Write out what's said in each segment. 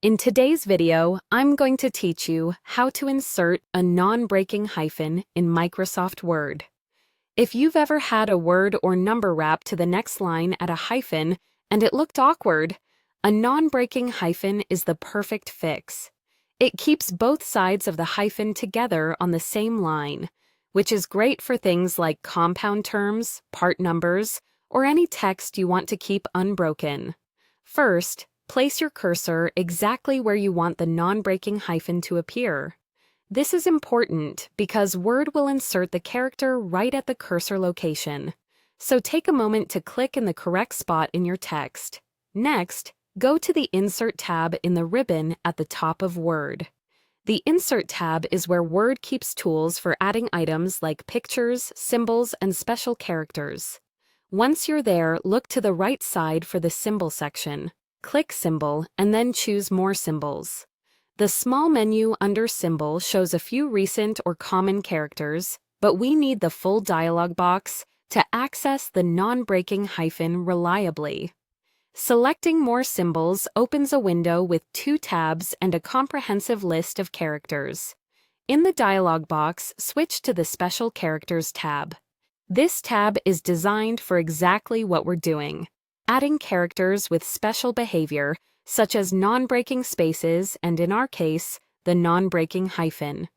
In today's video, I'm going to teach you how to insert a non-breaking hyphen in Microsoft Word. If you've ever had a word or number wrap to the next line at a hyphen and it looked awkward, a non-breaking hyphen is the perfect fix. It keeps both sides of the hyphen together on the same line, which is great for things like compound terms, part numbers, or any text you want to keep unbroken. First, place your cursor exactly where you want the non-breaking hyphen to appear. This is important because Word will insert the character right at the cursor location. So take a moment to click in the correct spot in your text. Next, go to the Insert tab in the ribbon at the top of Word. The Insert tab is where Word keeps tools for adding items like pictures, symbols, and special characters. Once you're there, look to the right side for the Symbol section. Click Symbol and then choose More Symbols. The small menu under Symbol shows a few recent or common characters, but we need the full dialog box to access the non-breaking hyphen reliably. Selecting More Symbols opens a window with 2 tabs and a comprehensive list of characters. In the dialog box, switch to the Special Characters tab. This tab is designed for exactly what we're doing, adding characters with special behavior, such as non-breaking spaces and, in our case, the non-breaking hyphen.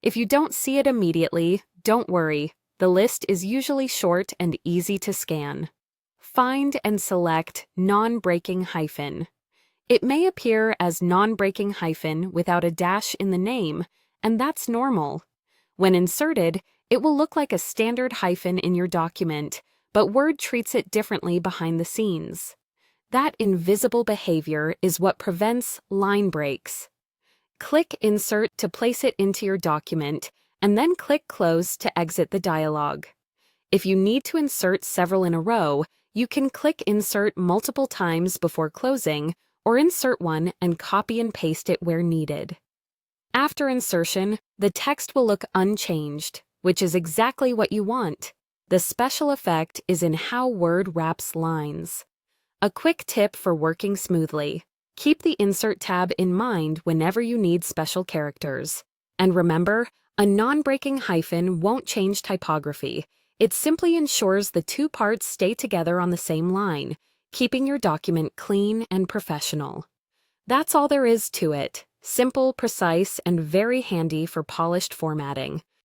If you don't see it immediately, don't worry. The list is usually short and easy to scan. Find and select non-breaking hyphen. It may appear as non-breaking hyphen without a dash in the name, and that's normal. When inserted, it will look like a standard hyphen in your document, but Word treats it differently behind the scenes. That invisible behavior is what prevents line breaks. Click Insert to place it into your document, and then click Close to exit the dialog. If you need to insert several in a row, you can click Insert multiple times before closing, or insert one and copy and paste it where needed. After insertion, the text will look unchanged, which is exactly what you want. The special effect is in how Word wraps lines. A quick tip for working smoothly: keep the Insert tab in mind whenever you need special characters. And remember, a non-breaking hyphen won't change typography. It simply ensures the 2 parts stay together on the same line, keeping your document clean and professional. That's all there is to it. Simple, precise, and very handy for polished formatting.